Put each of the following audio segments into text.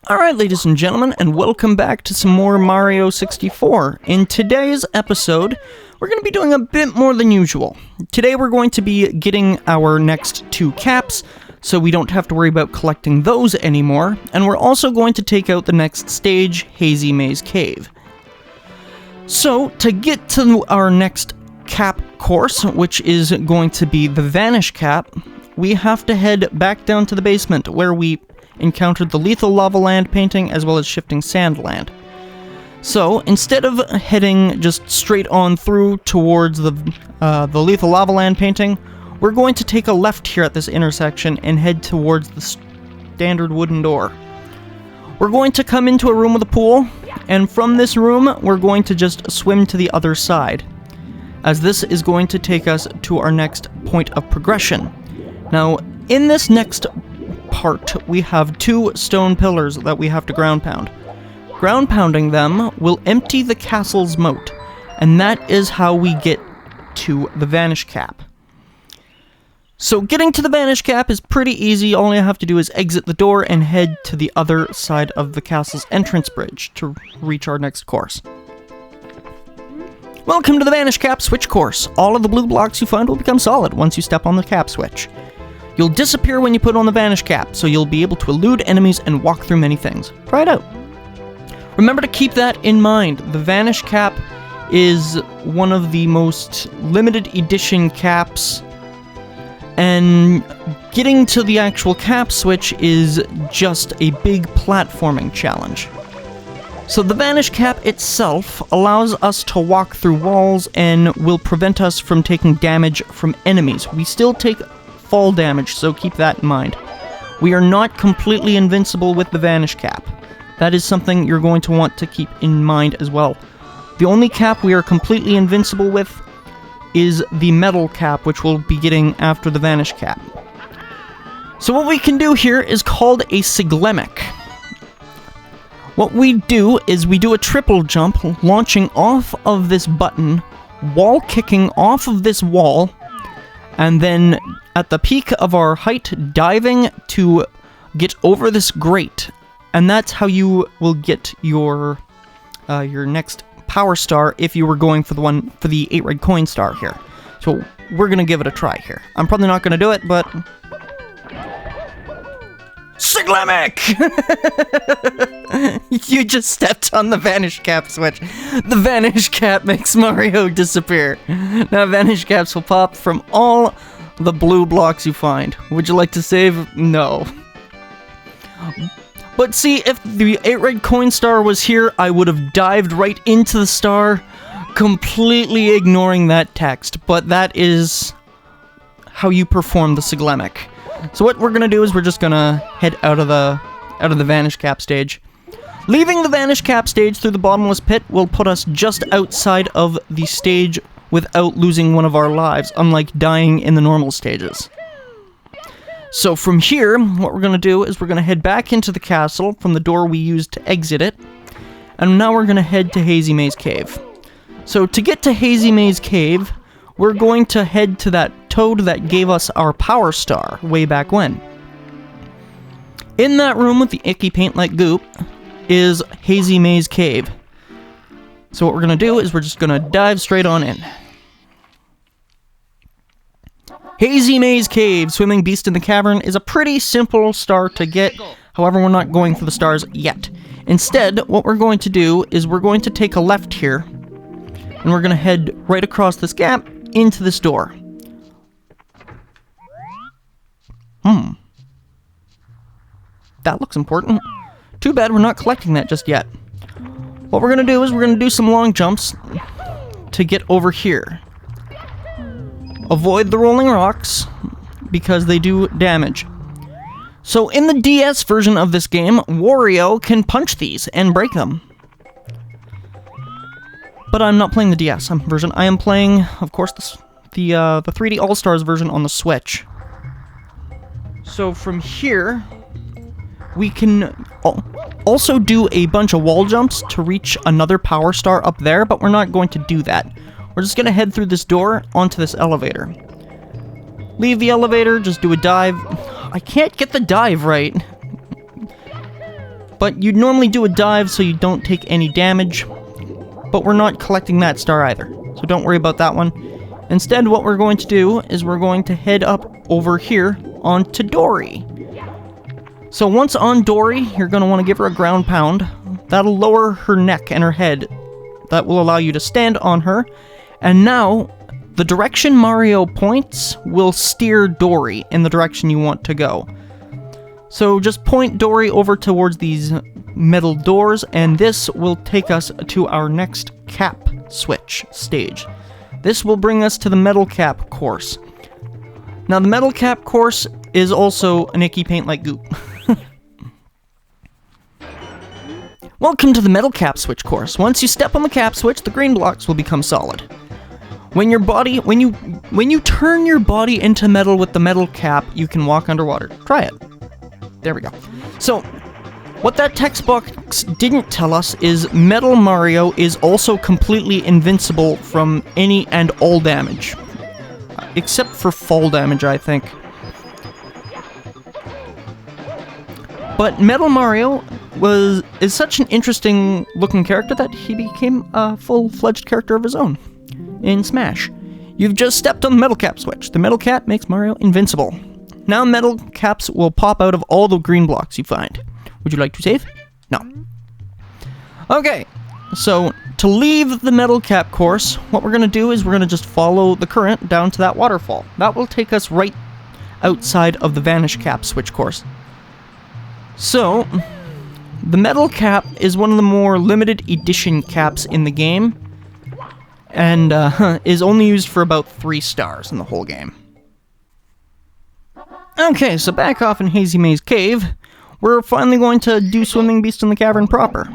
Alright, ladies and gentlemen, and welcome back to some more Mario 64. In today's episode, we're going to be doing a bit more than usual. Today we're going to be getting our next 2 caps, so we don't have to worry about collecting those anymore, and we're also going to take out the next stage, Hazy Maze Cave. So, to get to our next cap course, which is going to be the Vanish Cap, we have to head back down to the basement, where we encountered the Lethal Lava Land painting as well as Shifting Sand Land. So, instead of heading just straight on through towards the Lethal Lava Land painting, we're going to take a left here at this intersection and head towards the standard wooden door. We're going to come into a room with a pool, and from this room, we're going to just swim to the other side, as this is going to take us to our next point of progression. Now, in this next part, we have 2 stone pillars that we have to ground pound. Ground pounding them will empty the castle's moat, and that is how we get to the Vanish Cap. So getting to the Vanish Cap is pretty easy. All you have to do is exit the door and head to the other side of the castle's entrance bridge to reach our next course. Welcome to the Vanish Cap switch course. All of the blue blocks you find will become solid once you step on the cap switch. You'll disappear when you put on the Vanish Cap, so you'll be able to elude enemies and walk through many things. Try it out. Remember to keep that in mind. The Vanish Cap is one of the most limited edition caps, and getting to the actual cap switch is just a big platforming challenge. So the Vanish Cap itself allows us to walk through walls and will prevent us from taking damage from enemies. We still take fall damage, so keep that in mind. We are not completely invincible with the Vanish Cap. That is something you're going to want to keep in mind as well. The only cap we are completely invincible with is the Metal Cap, which we'll be getting after the Vanish Cap. So what we can do here is called a Siglemic. What we do is we do a triple jump, launching off of this button, wall kicking off of this wall, and then at the peak of our height, diving to get over this grate. And that's how you will get your next power star if you were going for the 8 red coin star here. So we're gonna give it a try here. I'm probably not gonna do it, but Siglemic! You just stepped on the Vanish Cap switch. The Vanish Cap makes Mario disappear. Now Vanish Caps will pop from all the blue blocks you find. Would you like to save? No. But see, if the 8 red coin star was here, I would have dived right into the star, completely ignoring that text. But that is how you perform the Siglemic. So what we're gonna do is we're just gonna head out of the Vanish Cap stage. Leaving the Vanish Cap stage through the bottomless pit will put us just outside of the stage without losing one of our lives, unlike dying in the normal stages. So from here, what we're gonna do is we're gonna head back into the castle from the door we used to exit it, and now we're gonna head to Hazy Maze Cave. So to get to Hazy Maze Cave, we're going to head to that toad that gave us our power star way back when. In that room with the icky paint-like goop is Hazy Maze Cave. So what we're gonna do is we're just gonna dive straight on in. Hazy Maze Cave, Swimming Beast in the Cavern, is a pretty simple star to get. However, we're not going for the stars yet. Instead, what we're going to do is we're going to take a left here, and we're gonna head right across this gap into this door. That looks important. Too bad we're not collecting that just yet. What we're gonna do is we're gonna do some long jumps to get over here. Avoid the rolling rocks, because they do damage. So in the DS version of this game, Wario can punch these and break them. But I'm not playing the DS version. I am playing, of course, the 3D All-Stars version on the Switch. So from here, we can also do a bunch of wall jumps to reach another power star up there, but we're not going to do that. We're just going to head through this door onto this elevator. Leave the elevator, just do a dive. I can't get the dive right. But you'd normally do a dive so you don't take any damage, but we're not collecting that star either, so don't worry about that one. Instead, what we're going to do is we're going to head up over here onto Dory. So once on Dory, you're going to want to give her a ground pound. That'll lower her neck and her head. That will allow you to stand on her. And now, the direction Mario points will steer Dory in the direction you want to go. So just point Dory over towards these metal doors, and this will take us to our next cap switch stage. This will bring us to the metal cap course. Now the metal cap course is also an icky paint like goop. Welcome to the metal cap switch course. Once you step on the cap switch, the green blocks will become solid. When you turn your body into metal with the metal cap, you can walk underwater. Try it. There we go. So, what that text box didn't tell us is Metal Mario is also completely invincible from any and all damage. Except for fall damage, I think. But Metal Mario is such an interesting looking character that he became a full-fledged character of his own in Smash. You've just stepped on the metal cap switch. The metal cap makes Mario invincible. Now metal caps will pop out of all the green blocks you find. Would you like to save? No. Okay, so to leave the metal cap course, what we're going to do is we're going to just follow the current down to that waterfall. That will take us right outside of the vanish cap switch course. So, the metal cap is one of the more limited edition caps in the game, and is only used for about 3 stars in the whole game. Okay, so back off in Hazy Maze Cave, we're finally going to do Swimming Beast in the Cavern proper.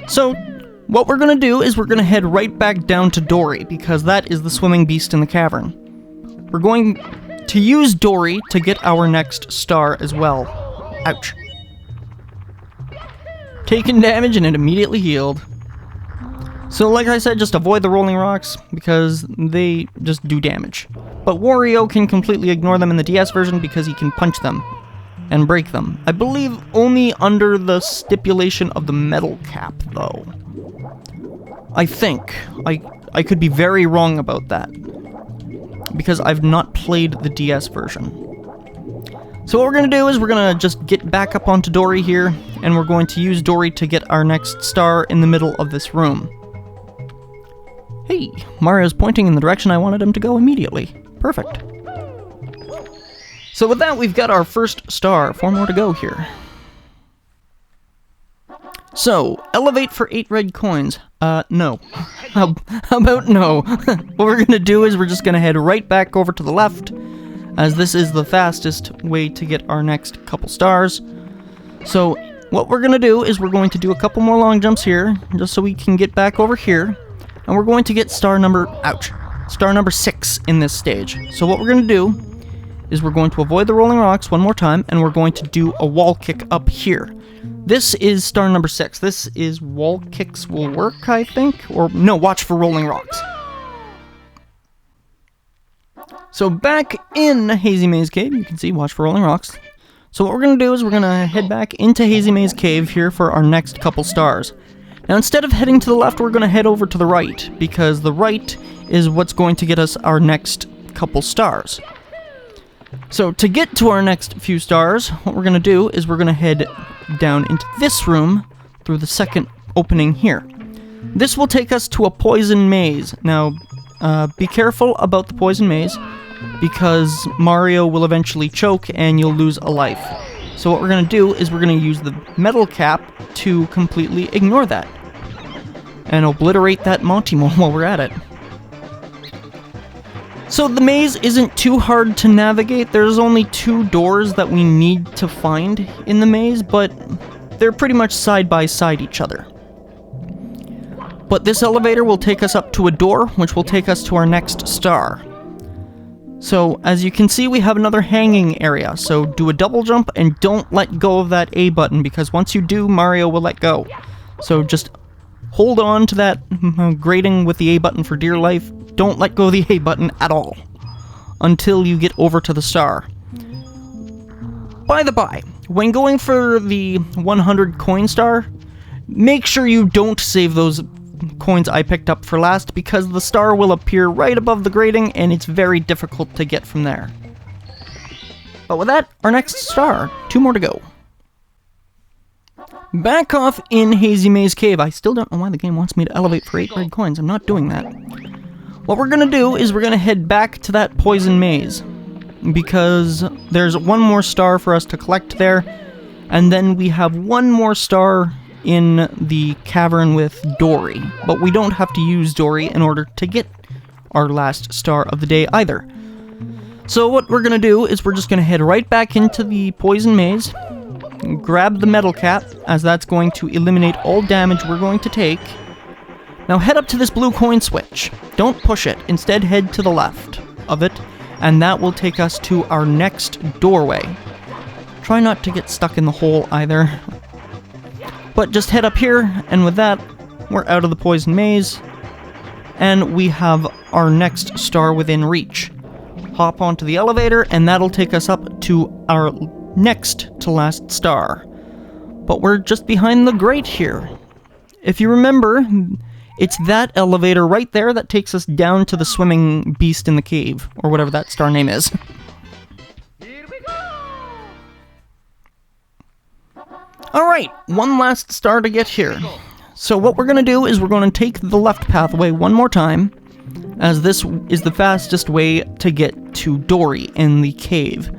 So, what we're going to do is we're going to head right back down to Dory, because that is the Swimming Beast in the Cavern. We're going to use Dory to get our next star as well. Ouch. Taken damage and it immediately healed. So like I said, just avoid the rolling rocks, because they just do damage. But Wario can completely ignore them in the DS version because he can punch them and break them. I believe only under the stipulation of the metal cap, though. I think. I could be very wrong about that, because I've not played the DS version. So what we're going to do is we're going to just get back up onto Dory here, and we're going to use Dory to get our next star in the middle of this room. Hey, Mario's pointing in the direction I wanted him to go immediately. Perfect. So with that, we've got our first star. 4 more to go here. So, elevate for 8 red coins. No. How about no? What we're going to do is we're just going to head right back over to the left, as this is the fastest way to get our next couple stars. So, what we're going to do is we're going to do a couple more long jumps here, just so we can get back over here. And we're going to get star number 6 in this stage. So what we're going to do is we're going to avoid the rolling rocks one more time, and we're going to do a wall kick up here. This is star number 6. This is wall kicks will work, I think? Or, no, watch for rolling rocks. So back in Hazy Maze Cave, you can see watch for rolling rocks. So what we're going to do is we're going to head back into Hazy Maze Cave here for our next couple stars. Now, instead of heading to the left, we're going to head over to the right, because the right is what's going to get us our next couple stars. So, to get to our next few stars, what we're going to do is we're going to head down into this room through the second opening here. This will take us to a poison maze. Now, be careful about the poison maze, because Mario will eventually choke and you'll lose a life. So what we're going to do is we're going to use the metal cap to completely ignore that, and obliterate that Monty Mole while we're at it. So the maze isn't too hard to navigate. There's only 2 doors that we need to find in the maze, but they're pretty much side by side each other. But this elevator will take us up to a door, which will take us to our next star. So, as you can see, we have another hanging area, so do a double jump and don't let go of that A button, because once you do, Mario will let go. So just hold on to that grating with the A button for dear life. Don't let go of the A button at all until you get over to the star. By the by, when going for the 100 coin star, make sure you don't save those coins I picked up for last, because the star will appear right above the grating and it's very difficult to get from there. But with that, our next star. 2 more to go. Back off in Hazy Maze Cave. I still don't know why the game wants me to elevate for 8 red coins. I'm not doing that. What we're gonna do is we're gonna head back to that poison maze, because there's 1 more star for us to collect there, and then we have 1 more star in the cavern with Dory. But we don't have to use Dory in order to get our last star of the day either. So what we're gonna do is we're just gonna head right back into the poison maze, grab the metal cap, as that's going to eliminate all damage we're going to take. Now head up to this blue coin switch. Don't push it, instead head to the left of it, and that will take us to our next doorway. Try not to get stuck in the hole either. But just head up here, and with that, we're out of the poison maze, and we have our next star within reach. Hop onto the elevator, and that'll take us up to our next to last star. But we're just behind the grate here. If you remember, it's that elevator right there that takes us down to the swimming beast in the cave, or whatever that star name is. Here we go! Alright, 1 last star to get here. So what we're going to do is we're going to take the left pathway 1 more time, as this is the fastest way to get to Dory in the cave.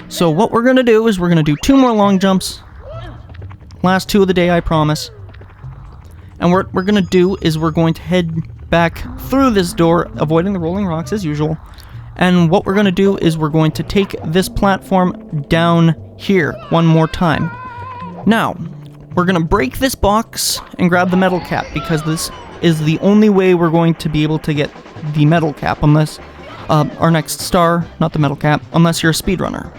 So what we're going to do is we're going to do 2 more long jumps. Last 2 of the day, I promise. And what we're going to do is we're going to head back through this door, avoiding the rolling rocks as usual. And what we're going to do is we're going to take this platform down here 1 more time. Now, we're going to break this box and grab the metal cap, because this is the only way we're going to be able to get the metal cap, unless our next star, not the metal cap, unless you're a speedrunner.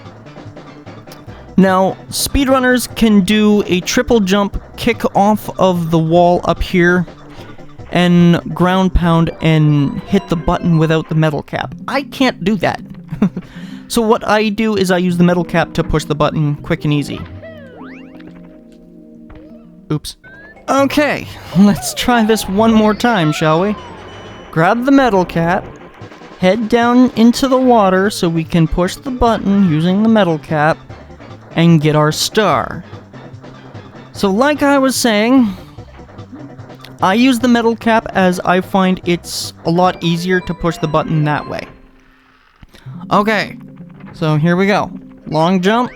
Now, speedrunners can do a triple jump, kick off of the wall up here, and ground pound and hit the button without the metal cap. I can't do that. So what I do is I use the metal cap to push the button quick and easy. Oops. Okay, let's try this 1 more time, shall we? Grab the metal cap, head down into the water so we can push the button using the metal cap, and get our star. So like I was saying, I use the metal cap as I find it's a lot easier to push the button that way. Okay, so here we go. Long jump.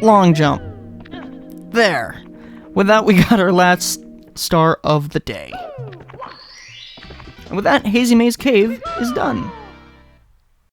Long jump. There. With that, we got our last star of the day. And with that, Hazy Maze Cave is done.